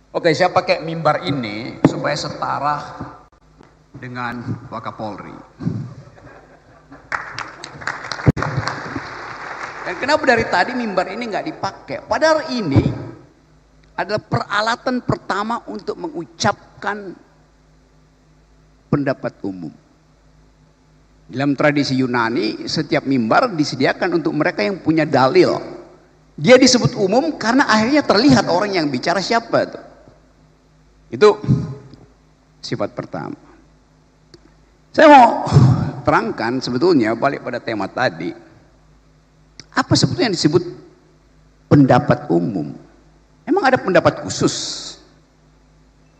Oke, saya pakai mimbar ini supaya setara dengan Wakapolri. Dan kenapa dari tadi mimbar ini nggak dipakai? Padahal ini adalah peralatan pertama untuk mengucapkan pendapat umum. Dalam tradisi Yunani, setiap mimbar disediakan untuk mereka yang punya dalil. Dia disebut umum karena akhirnya terlihat orang yang bicara siapa tuh. Itu sifat pertama. Saya mau terangkan sebetulnya balik pada tema tadi. Apa sebetulnya yang disebut pendapat umum? Emang ada pendapat khusus?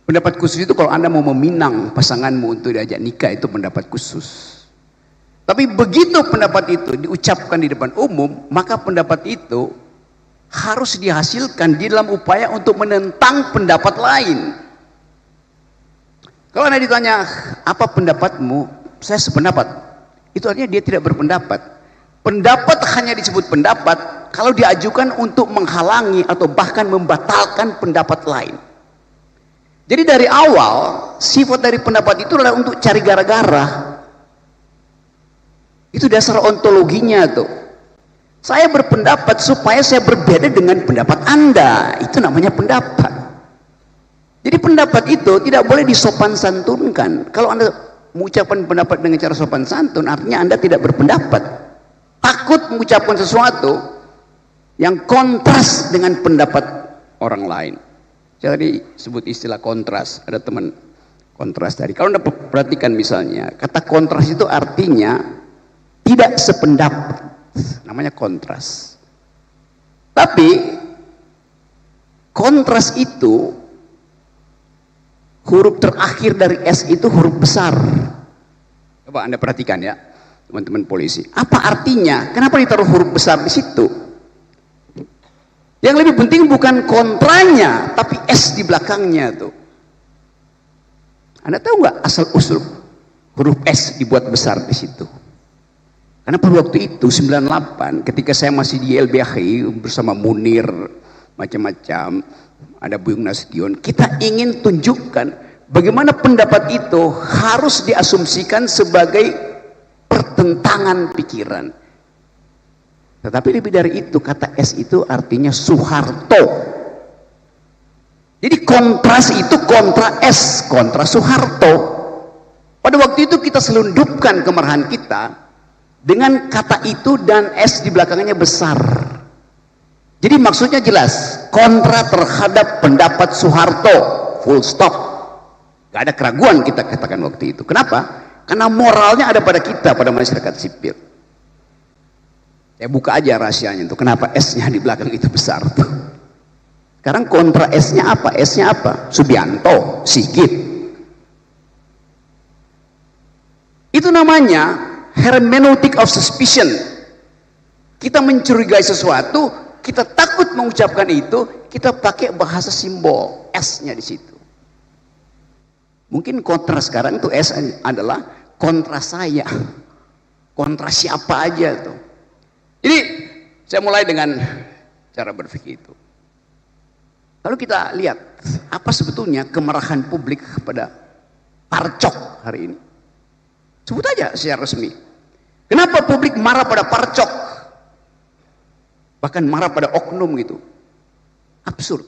Pendapat khusus itu kalau Anda mau meminang pasanganmu untuk diajak nikah, itu pendapat khusus. Tapi begitu pendapat itu diucapkan di depan umum, maka pendapat itu harus dihasilkan di dalam upaya untuk menentang pendapat lain. Kalau Anda ditanya, apa pendapatmu? Saya sependapat. Itu artinya dia tidak berpendapat. Pendapat hanya disebut pendapat kalau diajukan untuk menghalangi atau bahkan membatalkan pendapat lain. Jadi dari awal, sifat dari pendapat itu adalah untuk cari gara-gara. Itu dasar ontologinya tuh. Saya berpendapat supaya saya berbeda dengan pendapat Anda. Itu namanya pendapat. Jadi pendapat itu tidak boleh disopan santunkan. Kalau Anda mengucapkan pendapat dengan cara sopan santun, artinya Anda tidak berpendapat. Takut mengucapkan sesuatu yang kontras dengan pendapat orang lain. Jadi sebut istilah kontras. Ada teman kontras tadi. Kalau Anda perhatikan misalnya, kata kontras itu artinya tidak sependapat, namanya kontras. Tapi kontras itu huruf terakhir dari S itu huruf besar. Coba Anda perhatikan ya, teman-teman polisi. Apa artinya? Kenapa ditaruh huruf besar di situ? Yang lebih penting bukan kontranya, tapi S di belakangnya tuh. Anda tahu nggak asal usul huruf S dibuat besar di situ? Karena pada waktu itu 98 ketika saya masih di YLBHI bersama Munir macam-macam, ada Buyung Nasution, kita ingin tunjukkan bagaimana pendapat itu harus diasumsikan sebagai pertentangan pikiran. Tetapi lebih dari itu, kata S itu artinya Soeharto. Jadi kontras itu kontra S, kontra Soeharto. Pada waktu itu kita selundupkan kemarahan kita dengan kata itu dan S di belakangnya besar. Jadi maksudnya jelas, kontra terhadap pendapat Soeharto, full stop. Gak ada keraguan kita katakan waktu itu. Kenapa? Karena moralnya ada pada kita, pada masyarakat sipil. Saya buka aja rahasianya tuh, kenapa S-nya di belakang itu besar tuh. Sekarang kontra S-nya apa? S-nya apa? Subianto, Sigit. Itu namanya hermeneutic of suspicion. Kita mencurigai sesuatu, kita takut mengucapkan itu, kita pakai bahasa simbol S-nya di situ. Mungkin kontra sekarang itu S adalah kontra saya, kontra siapa aja tuh. Jadi saya mulai dengan cara berpikir itu. Lalu kita lihat apa sebetulnya kemarahan publik kepada Parcok hari ini. Sebut aja secara resmi. Kenapa publik marah pada Parcok? Bahkan marah pada oknum gitu. Absurd.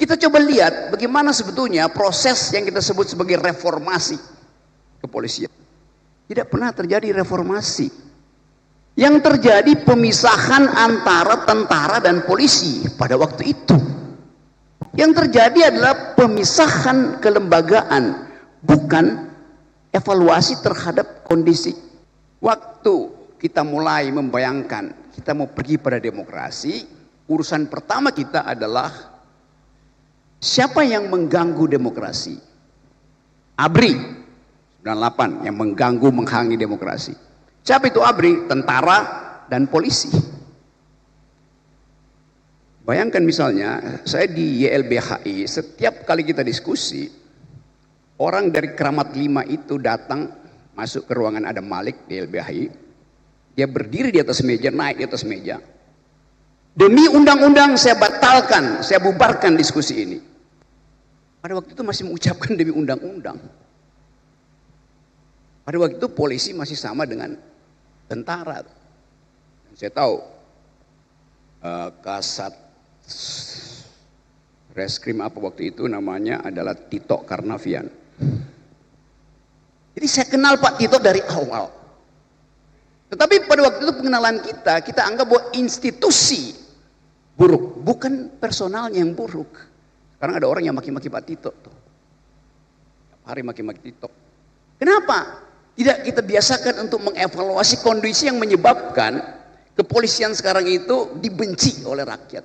Kita coba lihat bagaimana sebetulnya proses yang kita sebut sebagai reformasi kepolisian. Tidak pernah terjadi reformasi. Yang terjadi pemisahan antara tentara dan polisi pada waktu itu. Yang terjadi adalah pemisahan kelembagaan, bukan evaluasi terhadap kondisi. Waktu kita mulai membayangkan kita mau pergi pada demokrasi, urusan pertama kita adalah siapa yang mengganggu demokrasi? ABRI 98 yang mengganggu menghalangi demokrasi. Siapa itu ABRI? Tentara dan polisi. Bayangkan misalnya saya di YLBHI, setiap kali kita diskusi, orang dari Kramat 5 itu datang masuk ke ruangan Adam Malik di YLBHI. Dia berdiri di atas meja, naik di atas meja. Demi undang-undang saya batalkan, saya bubarkan diskusi ini. Pada waktu itu masih mengucapkan demi undang-undang. Pada waktu itu polisi masih sama dengan tentara. Dan saya tahu Kasat Reskrim apa waktu itu namanya adalah Tito Karnavian. Jadi saya kenal Pak Tito dari awal. Tetapi pada waktu itu pengenalan kita anggap bahwa institusi buruk, bukan personalnya yang buruk. Sekarang ada orang yang maki-maki Pak Tito tuh. Tiap hari maki-maki Tito. Kenapa? Tidak kita biasakan untuk mengevaluasi kondisi yang menyebabkan kepolisian sekarang itu dibenci oleh rakyat.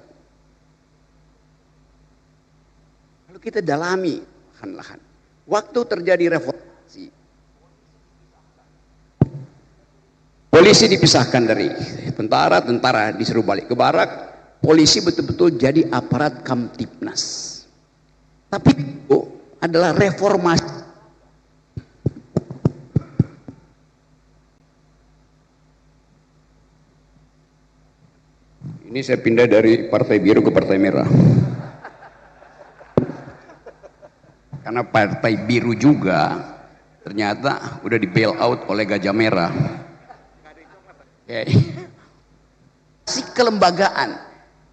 Lalu kita dalami lahan-lahan. Waktu terjadi reformasi, polisi dipisahkan dari tentara, tentara disuruh balik ke barak, polisi betul-betul jadi aparat Kamtibnas. Tapi itu adalah reformasi. Ini saya pindah dari Partai Biru ke Partai Merah. Karena Partai Biru juga ternyata udah di bail out oleh Gajah Merah. Si kelembagaan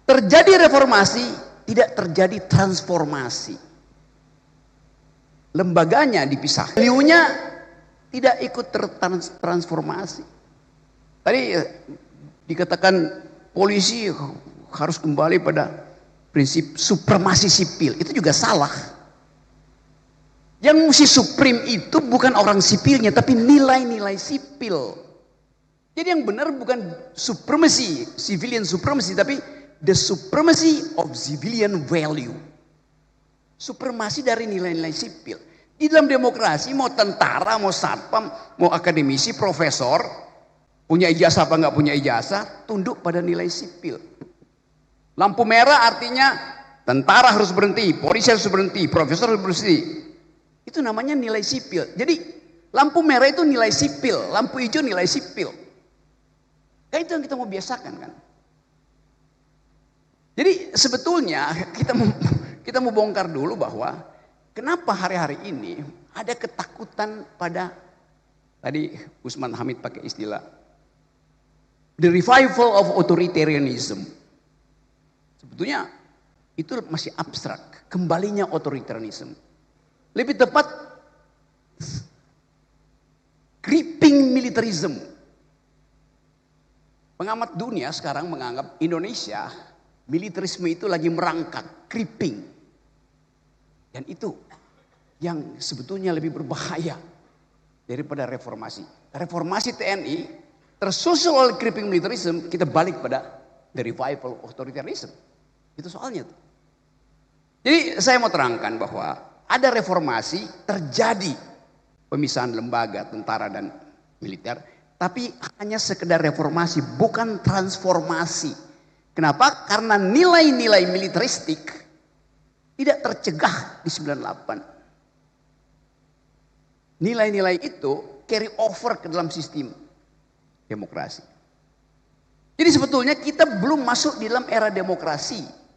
terjadi reformasi, tidak terjadi transformasi. Lembaganya dipisah, value-nya tidak ikut tertransformasi. Tadi dikatakan polisi harus kembali pada prinsip supremasi sipil, itu juga salah. Yang mesti supreme itu bukan orang sipilnya, tapi nilai-nilai sipil. Jadi yang benar bukan supremacy, civilian supremacy, tapi the supremacy of civilian value. Supremasi dari nilai-nilai sipil. Di dalam demokrasi mau tentara, mau satpam, mau akademisi, profesor, punya ijazah apa nggak punya ijazah, tunduk pada nilai sipil. Lampu merah artinya tentara harus berhenti, polisi harus berhenti, profesor harus berhenti. Itu namanya nilai sipil. Jadi lampu merah itu nilai sipil, lampu hijau nilai sipil. Kan itu yang kita mau biasakan kan. Jadi sebetulnya kita mau bongkar dulu bahwa kenapa hari-hari ini ada ketakutan pada, tadi Usman Hamid pakai istilah the revival of authoritarianism. Sebetulnya itu masih abstrak, kembalinya authoritarianism. Lebih tepat creeping militarism. Pengamat dunia sekarang menganggap Indonesia militerisme itu lagi merangkak, creeping. Dan itu yang sebetulnya lebih berbahaya daripada reformasi. Reformasi TNI tersusul oleh creeping militarism, kita balik pada the revival of authoritarianism. Itu soalnya tuh. Jadi saya mau terangkan bahwa ada reformasi, terjadi pemisahan lembaga tentara dan militer, tapi hanya sekedar reformasi, bukan transformasi. Kenapa? Karena nilai-nilai militeristik tidak tercegah di 98. Nilai-nilai itu carry over ke dalam sistem demokrasi. Jadi sebetulnya kita belum masuk di dalam era demokrasi.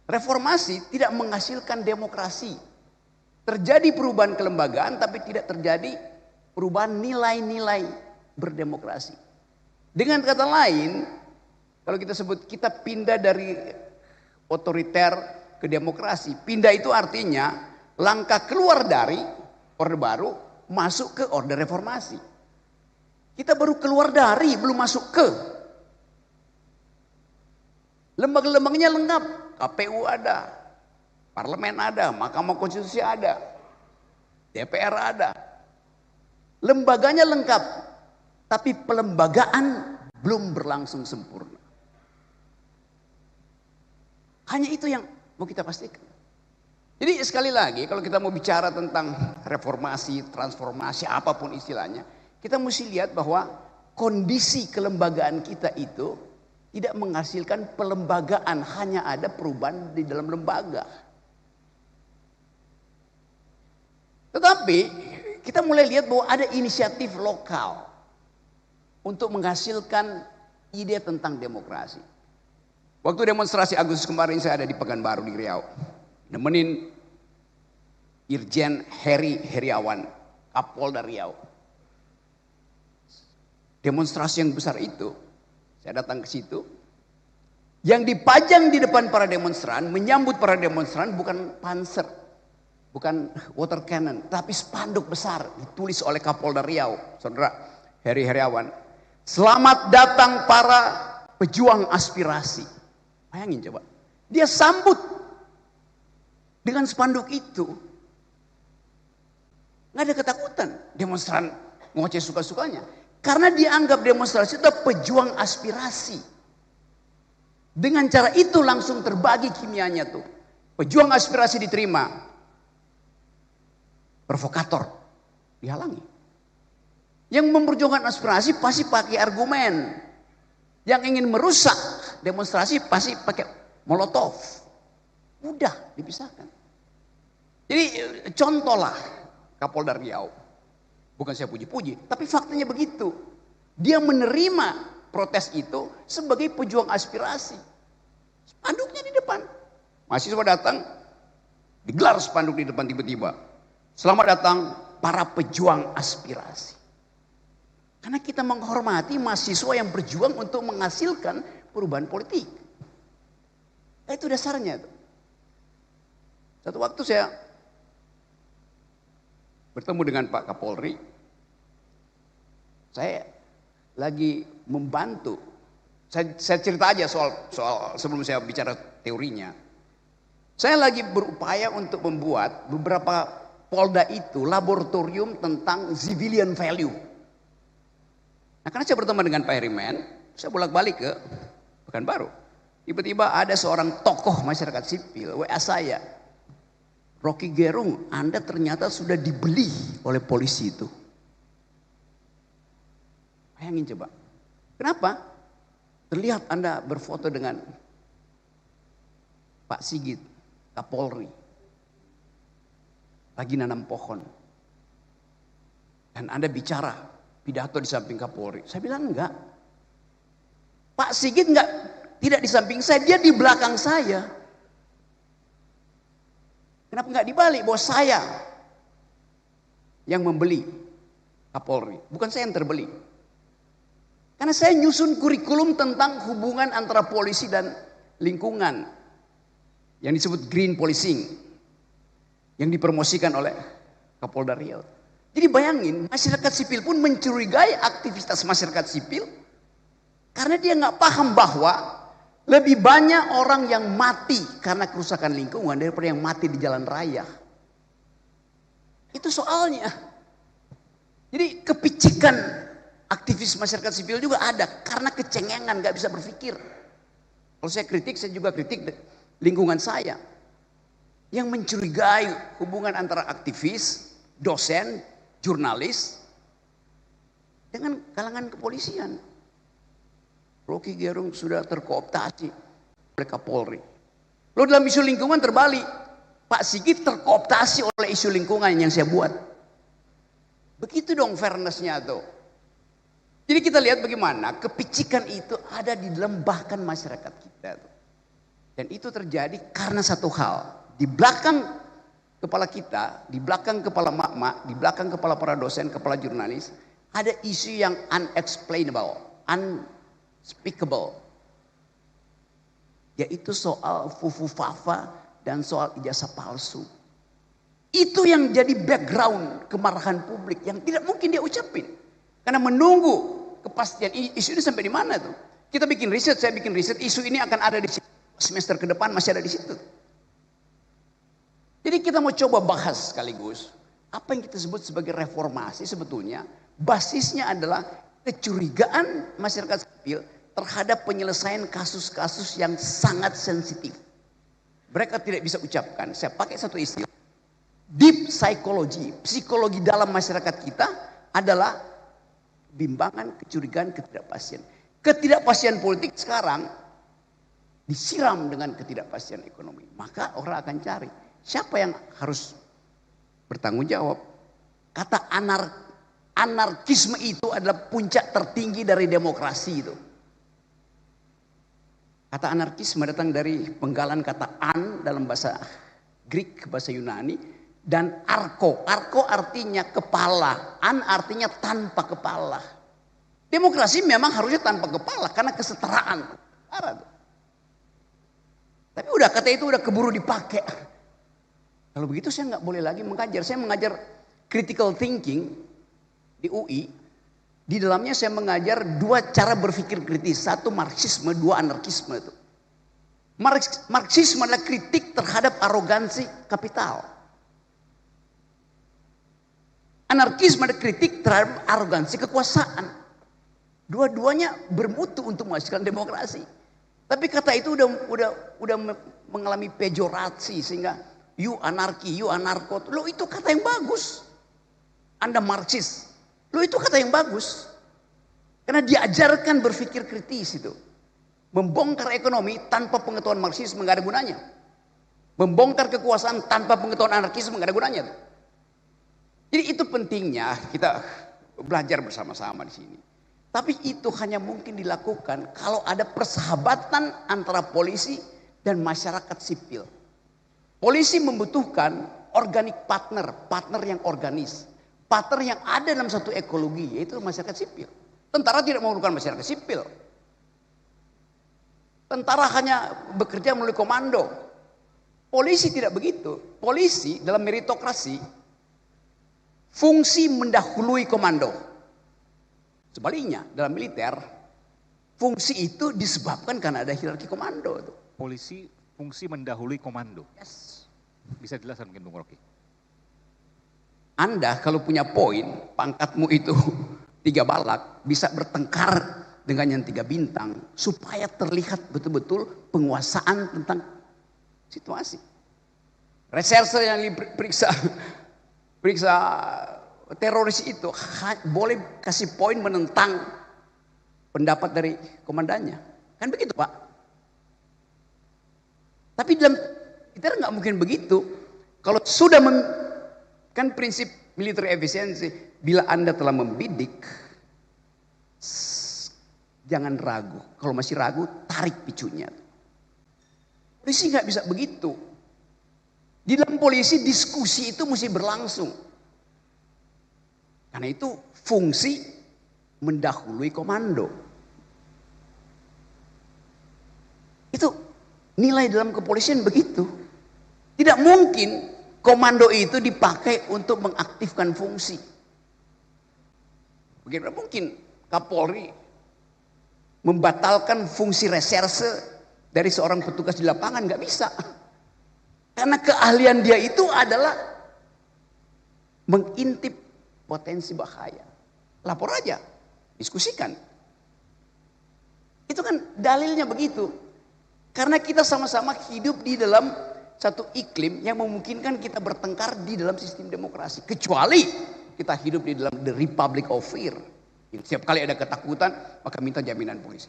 Reformasi tidak menghasilkan demokrasi. Terjadi perubahan kelembagaan tapi tidak terjadi perubahan nilai-nilai berdemokrasi. Dengan kata lain, kalau kita sebut kita pindah dari otoriter ke demokrasi. Pindah itu artinya langkah keluar dari orde baru masuk ke orde reformasi. Kita baru keluar dari, belum masuk ke. Lembaga-lembaganya lengkap. KPU ada, parlemen ada, Mahkamah Konstitusi ada, DPR ada. Lembaganya lengkap, tapi pelembagaan belum berlangsung sempurna. Hanya itu yang mau kita pastikan. Jadi sekali lagi kalau kita mau bicara tentang reformasi, transformasi, apapun istilahnya, kita mesti lihat bahwa kondisi kelembagaan kita itu tidak menghasilkan pelembagaan, hanya ada perubahan di dalam lembaga. Tetapi kita mulai lihat bahwa ada inisiatif lokal untuk menghasilkan ide tentang demokrasi. Waktu demonstrasi Agustus kemarin saya ada di Pekanbaru di Riau. Nemenin Irjen Heri Heriawan, Kapolda Riau. Demonstrasi yang besar itu, saya datang ke situ. Yang dipajang di depan para demonstran, menyambut para demonstran bukan panser, bukan water cannon, tapi spanduk besar ditulis oleh Kapolda Riau, Saudara Heri Heriawan. Selamat datang para pejuang aspirasi. Bayangin coba, dia sambut dengan spanduk itu. Nggak ada ketakutan, demonstran ngoceh suka-sukanya. Karena dia anggap demonstrasi itu pejuang aspirasi. Dengan cara itu langsung terbagi kimianya tuh. Pejuang aspirasi diterima. Provokator dihalangi. Yang memperjuangkan aspirasi pasti pakai argumen. Yang ingin merusak demonstrasi pasti pakai molotov. Mudah dipisahkan. Jadi contohlah Kapolda Riau. Bukan saya puji-puji, tapi faktanya begitu. Dia menerima protes itu sebagai pejuang aspirasi. Spanduknya di depan. Mahasiswa datang, digelar spanduk di depan tiba-tiba. Selamat datang para pejuang aspirasi. Karena kita menghormati mahasiswa yang berjuang untuk menghasilkan perubahan politik. Nah, itu dasarnya. Satu waktu saya bertemu dengan Pak Kapolri. Saya lagi membantu. Saya cerita aja soal sebelum saya bicara teorinya. Saya lagi berupaya untuk membuat beberapa Polda itu laboratorium tentang civilian value. Nah, karena saya berteman dengan Pak Herimen, saya bolak-balik ke Pekanbaru. Tiba-tiba ada seorang tokoh masyarakat sipil WA saya. Rocky Gerung, Anda ternyata sudah dibeli oleh polisi itu. Bayangin coba. Kenapa? Terlihat Anda berfoto dengan Pak Sigit, Kapolri. Lagi nanam pohon. Dan Anda bicara, pidato di samping Kapolri. Saya bilang enggak. Pak Sigit tidak di samping saya, dia di belakang saya. Kenapa enggak dibalik bahwa saya yang membeli Kapolri, bukan saya yang terbeli. Karena saya nyusun kurikulum tentang hubungan antara polisi dan lingkungan yang disebut green policing yang dipromosikan oleh Kapolda Riau. Jadi bayangin, masyarakat sipil pun mencurigai aktivitas masyarakat sipil karena dia nggak paham bahwa lebih banyak orang yang mati karena kerusakan lingkungan daripada yang mati di jalan raya. Itu soalnya. Jadi kepicikan aktivis masyarakat sipil juga ada karena kecengengan, nggak bisa berpikir. Kalau saya kritik, saya juga kritik lingkungan saya yang mencurigai hubungan antara aktivis, dosen, jurnalis dengan kalangan kepolisian. Rocky Gerung sudah terkooptasi oleh Kapolri. Lalu dalam isu lingkungan terbalik, Pak Sigit terkooptasi oleh isu lingkungan yang saya buat. Begitu dong fairness-nya tuh. Jadi kita lihat bagaimana kepicikan itu ada di dalam bahkan masyarakat kita. Dan itu terjadi karena satu hal. Di belakang kepala kita, di belakang kepala mak-mak, di belakang kepala para dosen, kepala jurnalis, ada isu yang unexplainable, unspeakable. Yaitu soal fufu-fafa dan soal ijazah palsu. Itu yang jadi background kemarahan publik yang tidak mungkin dia ucapin. Karena menunggu kepastian isu ini sampai di mana tuh. Kita bikin riset, saya bikin riset, isu ini akan ada di semester ke depan masih ada di situ. Jadi kita mau coba bahas sekaligus apa yang kita sebut sebagai reformasi sebetulnya basisnya adalah kecurigaan masyarakat sipil terhadap penyelesaian kasus-kasus yang sangat sensitif. Mereka tidak bisa ucapkan, saya pakai satu istilah. Deep psychology, psikologi dalam masyarakat kita adalah bimbangan, kecurigaan, ketidakpastian. Ketidakpastian politik sekarang disiram dengan ketidakpastian ekonomi. Maka orang akan cari siapa yang harus bertanggung jawab. Kata anarkisme itu adalah puncak tertinggi dari demokrasi itu. Kata anarkisme datang dari penggalan kata an dalam bahasa Greek, bahasa Yunani, dan arko. Arko artinya kepala, an artinya tanpa kepala. Demokrasi memang harusnya tanpa kepala karena kesetaraan. Tapi udah kata itu udah keburu dipakai. Kalau begitu saya nggak boleh lagi mengajar. Saya mengajar critical thinking di UI. Di dalamnya saya mengajar dua cara berpikir kritis. Satu Marxisme, dua anarkisme itu. Marxisme adalah kritik terhadap arogansi kapital. Anarkisme adalah kritik terhadap arogansi kekuasaan. Dua-duanya bermutu untuk menghasilkan demokrasi. Tapi kata itu udah mengalami pejorasi sehingga you anarki, you anarko. Lo itu kata yang bagus. Anda Marxis. Lo itu kata yang bagus. Karena diajarkan berpikir kritis itu. Membongkar ekonomi tanpa pengetahuan Marxisme nggak ada gunanya. Membongkar kekuasaan tanpa pengetahuan anarkisme nggak ada gunanya. Jadi itu pentingnya kita belajar bersama-sama di sini. Tapi itu hanya mungkin dilakukan kalau ada persahabatan antara polisi dan masyarakat sipil. Polisi membutuhkan organic partner, partner yang organis. Partner yang ada dalam satu ekologi, yaitu masyarakat sipil. Tentara tidak memerlukan masyarakat sipil. Tentara hanya bekerja melalui komando. Polisi tidak begitu. Polisi dalam meritokrasi, fungsi mendahului komando. Sebaliknya, dalam militer, fungsi itu disebabkan karena ada hierarki komando. Polisi fungsi mendahului komando. Yes. Bisa jelaskan mungkin Bung Rocky? Anda kalau punya poin, pangkatmu itu 3 balak, bisa bertengkar dengan yang 3 bintang, supaya terlihat betul-betul penguasaan tentang situasi. Reserse yang diperiksa teroris itu boleh kasih poin menentang pendapat dari komandannya. Kan begitu Pak? Tapi dalam kita nggak mungkin begitu. Kalau sudah kan prinsip military efisiensi, bila Anda telah membidik, jangan ragu. Kalau masih ragu, tarik picunya. Polisi nggak bisa begitu. Di dalam polisi diskusi itu mesti berlangsung. Karena itu fungsi mendahului komando. Itu nilai dalam kepolisian begitu. Tidak mungkin komando itu dipakai untuk mengaktifkan fungsi. Bagaimana mungkin Kapolri membatalkan fungsi reserse dari seorang petugas di lapangan? Nggak bisa. Karena keahlian dia itu adalah mengintip potensi bahaya. Lapor aja, diskusikan. Itu kan dalilnya begitu. Karena kita sama-sama hidup di dalam satu iklim yang memungkinkan kita bertengkar di dalam sistem demokrasi. Kecuali kita hidup di dalam the republic of fear. Setiap kali ada ketakutan, maka minta jaminan polisi.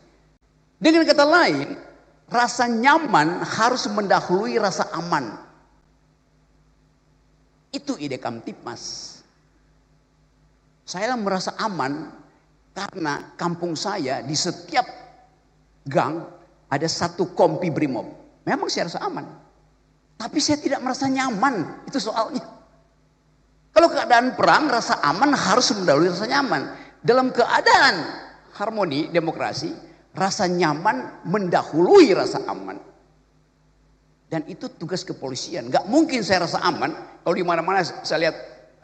Dengan kata lain, rasa nyaman harus mendahului rasa aman. Itu ide Kamtipmas. Saya merasa aman karena kampung saya di setiap gang ada satu kompi brimob. Memang saya rasa aman. Tapi saya tidak merasa nyaman, itu soalnya. Kalau keadaan perang, rasa aman harus mendahului rasa nyaman. Dalam keadaan harmoni demokrasi, rasa nyaman mendahului rasa aman. Dan itu tugas kepolisian. Gak mungkin saya rasa aman kalau di mana-mana saya lihat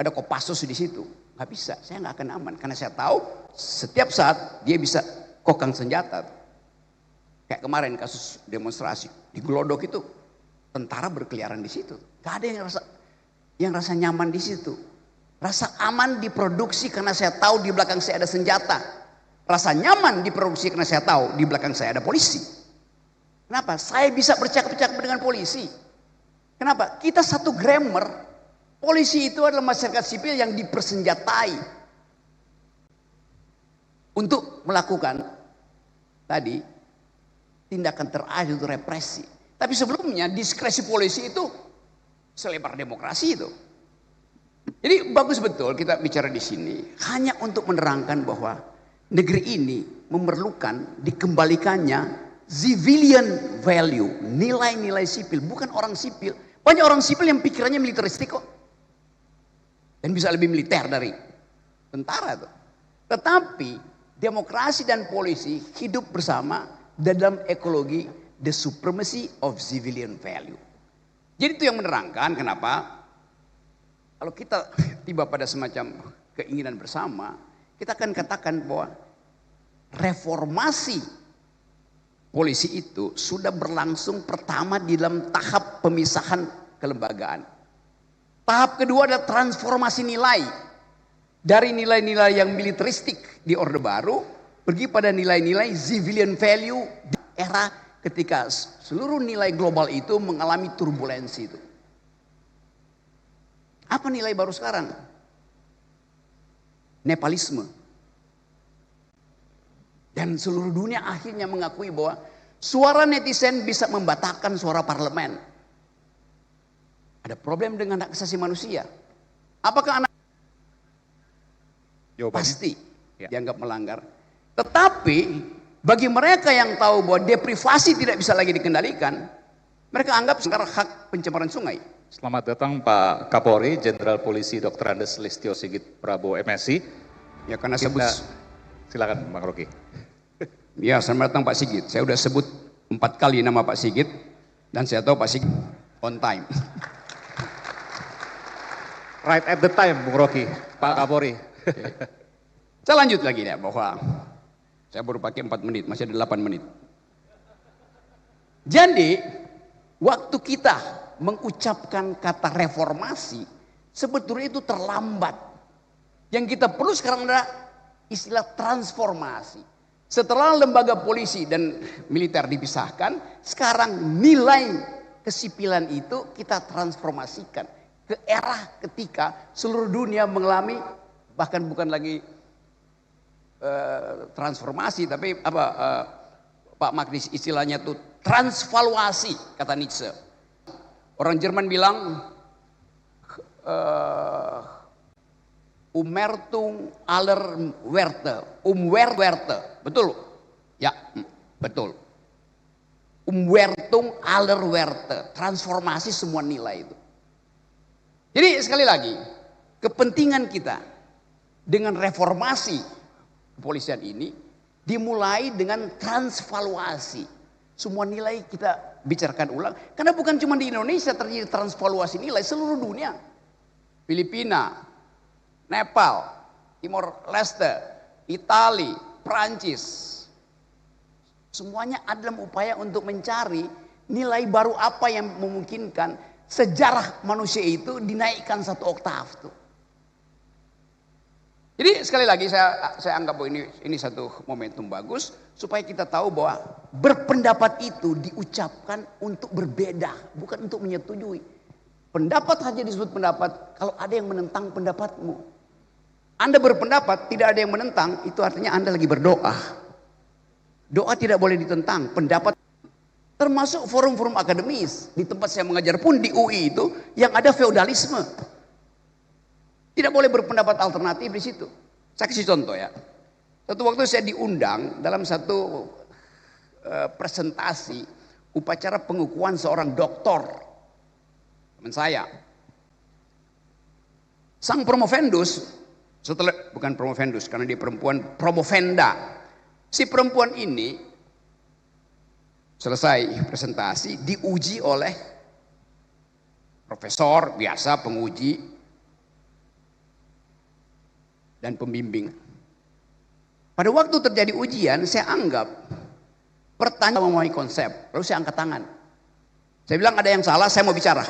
ada Kopassus di situ. Gak bisa, saya gak akan aman. Karena saya tahu setiap saat dia bisa kokang senjata. Kayak kemarin kasus demonstrasi di Glodok itu. Tentara berkeliaran di situ. Gak ada yang rasa nyaman di situ. Rasa aman diproduksi karena saya tahu di belakang saya ada senjata. Rasa nyaman diproduksi karena saya tahu di belakang saya ada polisi. Kenapa? Saya bisa bercakap-cakap dengan polisi. Kenapa? Kita satu grammar. Polisi itu adalah masyarakat sipil yang dipersenjatai untuk melakukan tadi tindakan terakhir itu represi. Tapi sebelumnya diskresi polisi itu selebar demokrasi itu. Jadi bagus betul kita bicara di sini hanya untuk menerangkan bahwa negeri ini memerlukan dikembalikannya civilian value, nilai-nilai sipil, bukan orang sipil. Banyak orang sipil yang pikirannya militeristik kok. Dan bisa lebih militer dari tentara tuh. Tetapi demokrasi dan polisi hidup bersama dalam ekologi the supremacy of civilian value. Jadi itu yang menerangkan kenapa kalau kita tiba pada semacam keinginan bersama, kita akan katakan bahwa reformasi polisi itu sudah berlangsung pertama di dalam tahap pemisahan kelembagaan. Tahap kedua adalah transformasi nilai. Dari nilai-nilai yang militeristik di Orde Baru, pergi pada nilai-nilai civilian value di era ketika seluruh nilai global itu mengalami turbulensi itu. Apa nilai baru sekarang? Nepalisme. Dan seluruh dunia akhirnya mengakui bahwa suara netizen bisa membatalkan suara parlemen. Ada problem dengan hak asasi manusia. Apakah anak Jawabannya? pasti Ya. dianggap melanggar? Tetapi bagi mereka yang tahu bahwa deprivasi tidak bisa lagi dikendalikan, mereka anggap sekarang hak pencemaran sungai. Selamat datang Pak Kapolri, Jenderal Polisi Dr. Andes Listio Sigit Prabowo MSI. Ya karena Silakan Bang Rocky. Ya, selamat datang Pak Sigit. Saya sudah sebut 4 kali nama Pak Sigit dan saya tahu Pak Sigit on time. Right at the time, Bung Rocky, Pak Kapolri. Okay. Saya lanjut lagi ya bahwa saya baru pakai 4 menit, masih ada 8 menit. Jadi, waktu kita mengucapkan kata reformasi, sebetulnya itu terlambat. Yang kita perlu sekarang adalah istilah transformasi. Setelah lembaga polisi dan militer dipisahkan, sekarang nilai kesipilan itu kita transformasikan ke era ketika seluruh dunia mengalami, bahkan bukan lagi transformasi, tapi Pak Magnis istilahnya itu transvaluasi, kata Nietzsche. Orang Jerman bilang Ummertung aller Werte, Werte, betul? Ya, betul. Umwertung aller Werte, transformasi semua nilai itu. Jadi sekali lagi, kepentingan kita dengan reformasi kepolisian ini dimulai dengan transvaluasi. Semua nilai kita bicarakan ulang, karena bukan cuma di Indonesia terjadi transvaluasi nilai, seluruh dunia. Filipina, Nepal, Timor Leste, Itali, Prancis, semuanya ada dalam upaya untuk mencari nilai baru apa yang memungkinkan sejarah manusia itu dinaikkan 1 oktav tuh. Jadi sekali lagi saya anggap bahwa ini satu momentum bagus supaya kita tahu bahwa berpendapat itu diucapkan untuk berbeda, bukan untuk menyetujui. Pendapat hanya disebut pendapat kalau ada yang menentang pendapatmu. Anda berpendapat, tidak ada yang menentang, itu artinya Anda lagi berdoa. Doa tidak boleh ditentang, pendapat termasuk forum-forum akademis. Di tempat saya mengajar pun di UI itu yang ada feodalisme. Tidak boleh berpendapat alternatif di situ. Saya kasih contoh ya. Satu waktu saya diundang dalam satu presentasi upacara pengukuhan seorang doktor. Teman saya. Sang promovendus, setelah bukan promovendus karena dia perempuan, promovenda. Si perempuan ini selesai presentasi diuji oleh profesor biasa, penguji dan pembimbing. Pada waktu terjadi ujian, saya anggap pertanyaan memahami konsep, lalu saya angkat tangan. Saya bilang ada yang salah, saya mau bicara.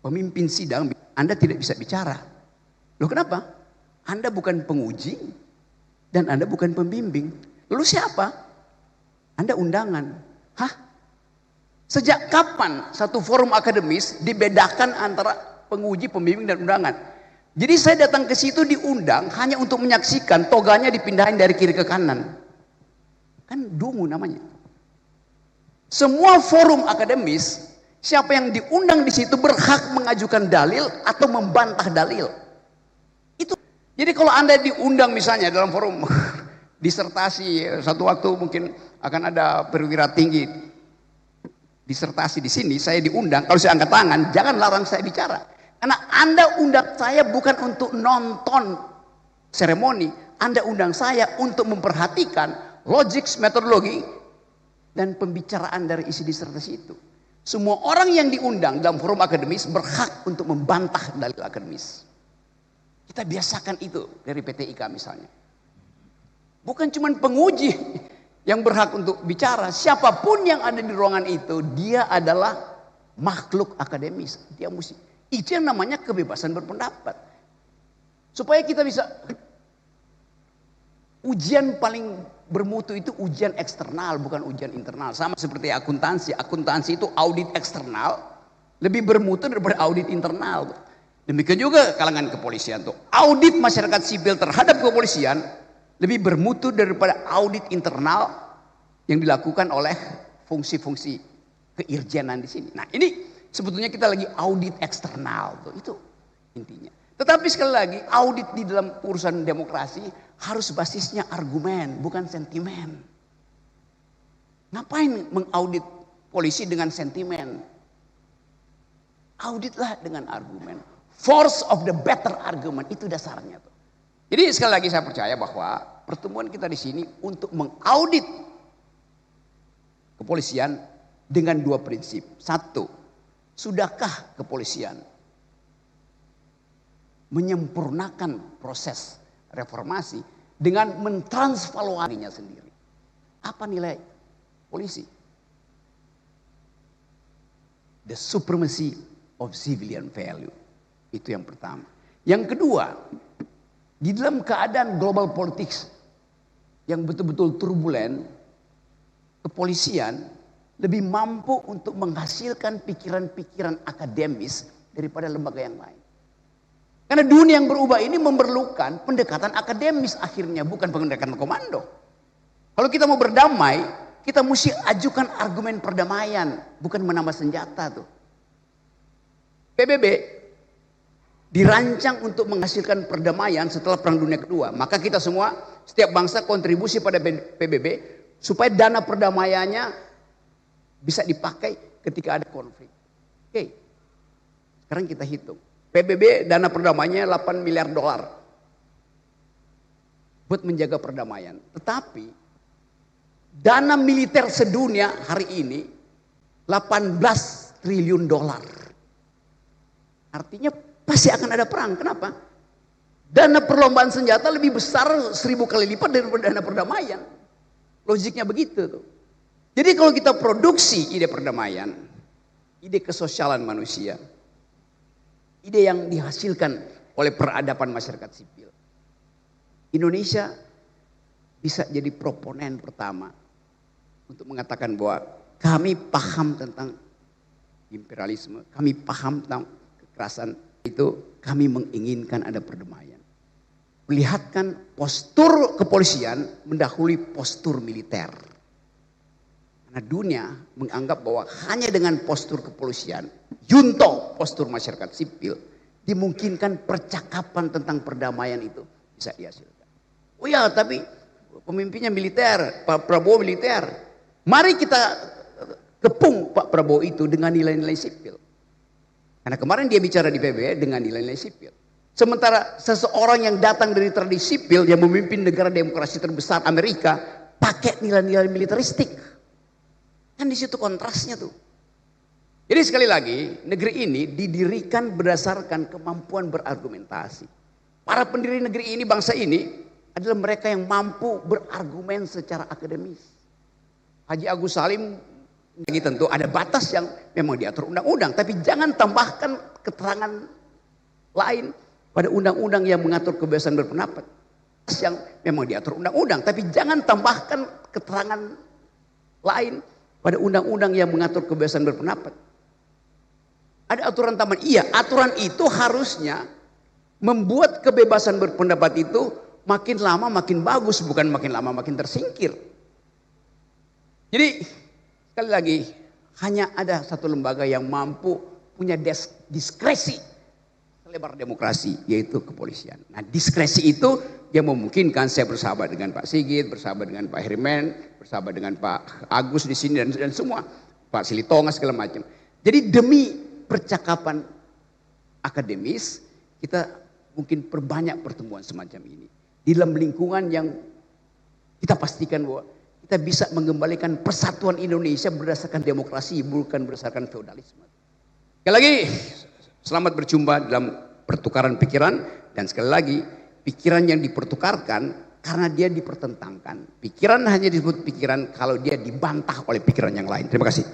Pemimpin sidang, Anda tidak bisa bicara. Loh kenapa? Anda bukan penguji dan Anda bukan pembimbing. Lalu siapa? Anda undangan. Hah? Sejak kapan satu forum akademis dibedakan antara penguji, pembimbing dan undangan? Jadi saya datang ke situ diundang hanya untuk menyaksikan toganya dipindahin dari kiri ke kanan. Kan dungu namanya. Semua forum akademis, siapa yang diundang di situ berhak mengajukan dalil atau membantah dalil. Itu. Jadi kalau Anda diundang misalnya dalam forum disertasi satu waktu mungkin akan ada perwira tinggi disertasi di sini, saya diundang, kalau saya angkat tangan jangan larang saya bicara, karena Anda undang saya bukan untuk nonton seremoni, Anda undang saya untuk memperhatikan logik, metodologi dan pembicaraan dari isi disertasi itu. Semua orang yang diundang dalam forum akademis berhak untuk membantah dalil akademis. Kita biasakan itu dari PTIK misalnya. Bukan cuma penguji yang berhak untuk bicara, siapapun yang ada di ruangan itu, dia adalah makhluk akademis. Dia mesti, itu yang namanya kebebasan berpendapat. Supaya kita bisa, ujian paling bermutu itu ujian eksternal, bukan ujian internal. Sama seperti akuntansi. Akuntansi itu audit eksternal lebih bermutu daripada audit internal. Demikian juga kalangan kepolisian tuh. Audit masyarakat sipil terhadap kepolisian lebih bermutu daripada audit internal yang dilakukan oleh fungsi-fungsi keirjenan di sini. Nah, ini sebetulnya kita lagi audit eksternal tuh, itu intinya. Tetapi sekali lagi, audit di dalam urusan demokrasi harus basisnya argumen, bukan sentimen. Ngapain mengaudit polisi dengan sentimen? Auditlah dengan argumen. Force of the better argument, itu dasarnya tuh. Jadi sekali lagi saya percaya bahwa pertemuan kita di sini untuk mengaudit kepolisian dengan dua prinsip. Satu, sudahkah kepolisian menyempurnakan proses reformasi dengan mentransvaluasinya sendiri? Apa nilai polisi? The supremacy of civilian value. Itu yang pertama. Yang kedua, di dalam keadaan global politics yang betul-betul turbulen, kepolisian lebih mampu untuk menghasilkan pikiran-pikiran akademis daripada lembaga yang lain. Karena dunia yang berubah ini memerlukan pendekatan akademis akhirnya, bukan pendekatan komando. Kalau kita mau berdamai, kita mesti ajukan argumen perdamaian, bukan menambah senjata tuh. PBB dirancang untuk menghasilkan perdamaian setelah Perang Dunia Kedua. Maka kita semua, setiap bangsa kontribusi pada PBB supaya dana perdamaiannya bisa dipakai ketika ada konflik. Oke, sekarang kita hitung. PBB dana perdamaiannya 8 miliar dolar buat menjaga perdamaian. Tetapi dana militer sedunia hari ini 18 triliun dolar. Artinya pasti akan ada perang. Kenapa? Dana perlombaan senjata lebih besar 1000 kali lipat daripada dana perdamaian. Logiknya begitu tuh. Jadi kalau kita produksi ide perdamaian, ide kesosialan manusia, ide yang dihasilkan oleh peradaban masyarakat sipil, Indonesia bisa jadi proponen pertama untuk mengatakan bahwa kami paham tentang imperialisme, kami paham tentang kekerasan. Itu kami menginginkan ada perdamaian. Melihatkan postur kepolisian mendahului postur militer. Karena dunia menganggap bahwa hanya dengan postur kepolisian, junto postur masyarakat sipil, dimungkinkan percakapan tentang perdamaian itu bisa dihasilkan. Oh ya, tapi pemimpinnya militer, Pak Prabowo militer. Mari kita kepung Pak Prabowo itu dengan nilai-nilai sipil. Karena kemarin dia bicara di PBB dengan nilai-nilai sipil. Sementara seseorang yang datang dari tradisi sipil yang memimpin negara demokrasi terbesar Amerika pakai nilai-nilai militeristik. Kan di situ kontrasnya tuh. Jadi sekali lagi, negeri ini didirikan berdasarkan kemampuan berargumentasi. Para pendiri negeri ini, bangsa ini adalah mereka yang mampu berargumen secara akademis. Haji Agus Salim lagi tentu ada batas yang memang diatur undang-undang, tapi jangan tambahkan keterangan lain pada undang-undang yang mengatur kebebasan berpendapat. Yang memang diatur undang-undang, tapi jangan tambahkan keterangan lain pada undang-undang yang mengatur kebebasan berpendapat. Ada aturan tambahan. Iya, aturan itu harusnya membuat kebebasan berpendapat itu makin lama makin bagus, bukan makin lama makin tersingkir. Jadi sekali lagi, hanya ada satu lembaga yang mampu punya diskresi pelebar demokrasi, yaitu kepolisian. Nah, diskresi itu yang memungkinkan saya bersahabat dengan Pak Sigit, bersahabat dengan Pak Herman, bersahabat dengan Pak Agus di sini dan semua, Pak Silitonga segala macam. Jadi demi percakapan akademis, kita mungkin perbanyak pertemuan semacam ini. Di dalam lingkungan yang kita pastikan bahwa kita bisa mengembalikan persatuan Indonesia berdasarkan demokrasi, bukan berdasarkan feodalisme. Sekali lagi, selamat berjumpa dalam pertukaran pikiran. Dan sekali lagi, pikiran yang dipertukarkan karena dia dipertentangkan. Pikiran hanya disebut pikiran kalau dia dibantah oleh pikiran yang lain. Terima kasih.